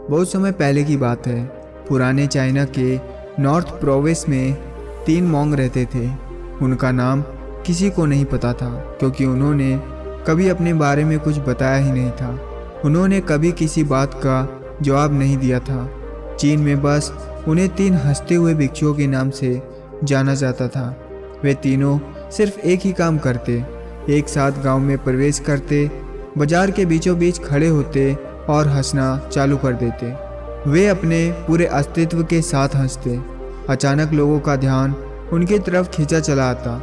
बहुत समय पहले की बात है। पुराने चाइना के नॉर्थ प्रोविंस में 3 मोंग रहते थे। उनका नाम किसी को नहीं पता था, क्योंकि उन्होंने कभी अपने बारे में कुछ बताया ही नहीं था। उन्होंने कभी किसी बात का जवाब नहीं दिया था। चीन में बस उन्हें 3 हंसते हुए भिक्षुओं के नाम से जाना जाता था। वे तीनों सिर्फ एक ही काम करते, एक साथ गांव में प्रवेश करते, बाजार के बीचों बीच खड़े होते और हंसना चालू कर देते। वे अपने पूरे अस्तित्व के साथ हंसते। अचानक लोगों का ध्यान उनकी तरफ खींचा चला आता।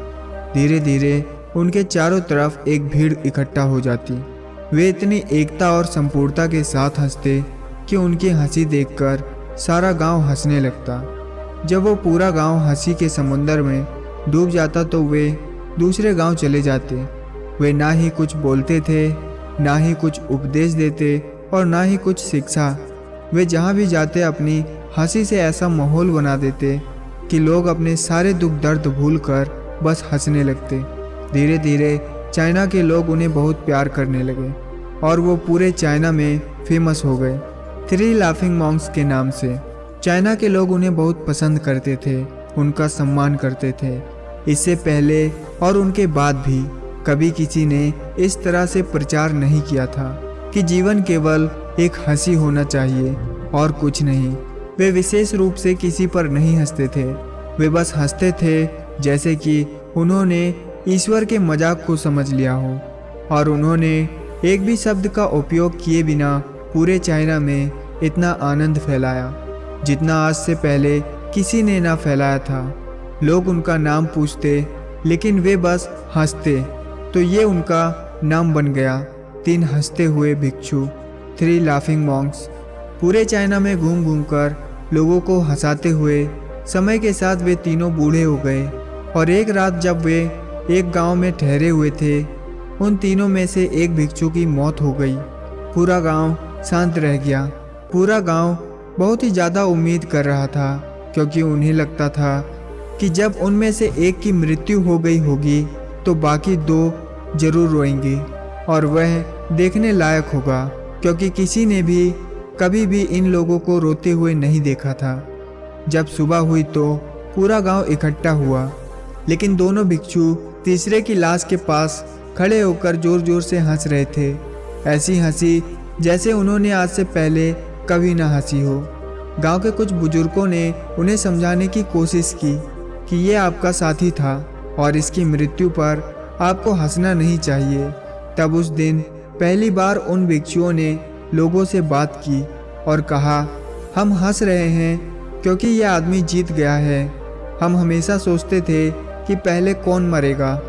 धीरे धीरे उनके चारों तरफ एक भीड़ इकट्ठा हो जाती। वे इतनी एकता और संपूर्णता के साथ हंसते कि उनकी हंसी देखकर सारा गांव हंसने लगता। जब वो पूरा गांव हंसी के समुंदर में डूब जाता तो वे दूसरे गांव चले जाते। वे ना ही कुछ बोलते थे, ना ही कुछ उपदेश देते और ना ही कुछ शिक्षा। वे जहाँ भी जाते अपनी हंसी से ऐसा माहौल बना देते कि लोग अपने सारे दुख दर्द भूलकर बस हंसने लगते। धीरे धीरे चाइना के लोग उन्हें बहुत प्यार करने लगे और वो पूरे चाइना में फेमस हो गए, 3 लाफिंग मॉन्क्स के नाम से। चाइना के लोग उन्हें बहुत पसंद करते थे, उनका सम्मान करते थे। इससे पहले और उनके बाद भी कभी किसी ने इस तरह से प्रचार नहीं किया था कि जीवन केवल एक हंसी होना चाहिए और कुछ नहीं। वे विशेष रूप से किसी पर नहीं हंसते थे, वे बस हंसते थे जैसे कि उन्होंने ईश्वर के मजाक को समझ लिया हो। और उन्होंने एक भी शब्द का उपयोग किए बिना पूरे चाइना में इतना आनंद फैलाया जितना आज से पहले किसी ने ना फैलाया था। लोग उनका नाम पूछते लेकिन वे बस हंसते, तो ये उनका नाम बन गया, 3 हंसते हुए भिक्षु, 3 लाफिंग मॉन्क्स। पूरे चाइना में घूम घूम कर लोगों को हंसाते हुए समय के साथ वे तीनों बूढ़े हो गए। और एक रात जब वे एक गांव में ठहरे हुए थे, उन तीनों में से एक भिक्षु की मौत हो गई। पूरा गांव शांत रह गया। पूरा गांव बहुत ही ज़्यादा उम्मीद कर रहा था, क्योंकि उन्हें लगता था कि जब उनमें से एक की मृत्यु हो गई होगी तो बाकी 2 जरूर रोएंगे और वह देखने लायक होगा, क्योंकि किसी ने भी कभी भी इन लोगों को रोते हुए नहीं देखा था। जब सुबह हुई तो पूरा गांव इकट्ठा हुआ, लेकिन दोनों भिक्षु तीसरे की लाश के पास खड़े होकर जोर जोर से हंस रहे थे। ऐसी हंसी जैसे उन्होंने आज से पहले कभी ना हंसी हो। गांव के कुछ बुजुर्गों ने उन्हें समझाने की कोशिश की कि ये आपका साथी था और इसकी मृत्यु पर आपको हंसना नहीं चाहिए। तब उस दिन पहली बार उन भिक्षुओं ने लोगों से बात की और कहा, हम हंस रहे हैं क्योंकि यह आदमी जीत गया है। हम हमेशा सोचते थे कि पहले कौन मरेगा,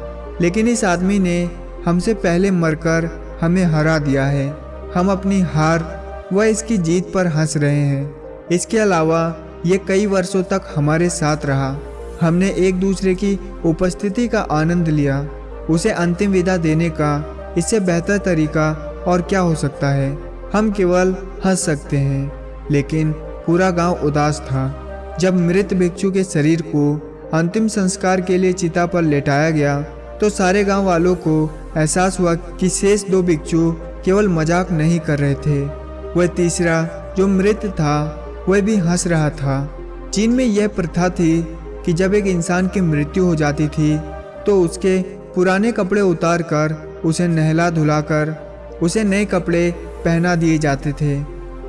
लेकिन इस आदमी ने हमसे पहले मरकर हमें हरा दिया है। हम अपनी हार व इसकी जीत पर हंस रहे हैं। इसके अलावा ये कई वर्षों तक हमारे साथ रहा। हमने एक दूसरे की उपस्थिति का आनंद लिया। उसे अंतिम विदा देने का इससे बेहतर तरीका और क्या हो सकता है। हम केवल हंस सकते हैं। लेकिन पूरा गांव उदास था। जब मृत भिक्षु के शरीर को अंतिम संस्कार के लिए चिता पर लेटाया गया तो सारे गांव वालों को एहसास हुआ कि शेष 2 भिक्षु केवल मजाक नहीं कर रहे थे। वह तीसरा जो मृत था वह भी हंस रहा था। चीन में यह प्रथा थी कि जब एक इंसान की मृत्यु हो जाती थी तो उसके पुराने कपड़े उतार कर उसे नहला धुलाकर उसे नए कपड़े पहना दिए जाते थे।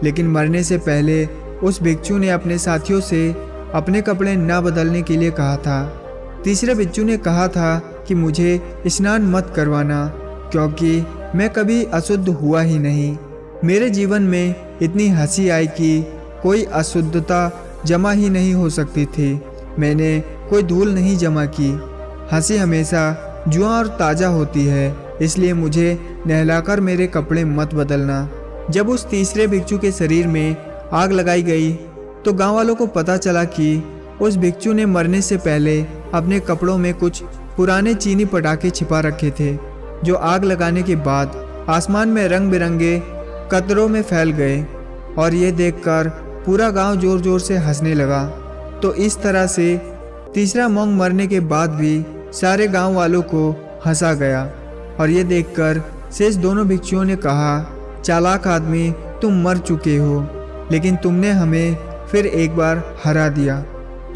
लेकिन मरने से पहले उस भिक्षु ने अपने साथियों से अपने कपड़े न बदलने के लिए कहा था। तीसरे भिक्षु ने कहा था कि मुझे स्नान मत करवाना, क्योंकि मैं कभी अशुद्ध हुआ ही नहीं। मेरे जीवन में इतनी हंसी आई कि कोई अशुद्धता जमा ही नहीं हो सकती थी। मैंने कोई धूल नहीं जमा की। हंसी हमेशा जुआ और ताज़ा होती है, इसलिए मुझे नहलाकर मेरे कपड़े मत बदलना। जब उस तीसरे भिक्षु के शरीर में आग लगाई गई तो गांव वालों को पता चला कि उस भिक्षु ने मरने से पहले अपने कपड़ों में कुछ पुराने चीनी पटाखे छिपा रखे थे, जो आग लगाने के बाद आसमान में रंग बिरंगे कतरों में फैल गए। और ये देखकर पूरा गांव जोर जोर से हंसने लगा। तो इस तरह से तीसरा मोंग मरने के बाद भी सारे गांव वालों को हंसा गया। और ये देखकर शेष दोनों भिक्षुओं ने कहा, चालाक आदमी, तुम मर चुके हो। लेकिन तुमने हमें फिर एक बार हरा दिया।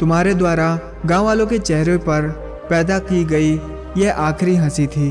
तुम्हारे द्वारा गांव वालों के चेहरे पर पैदा की गई यह आखिरी हंसी थी।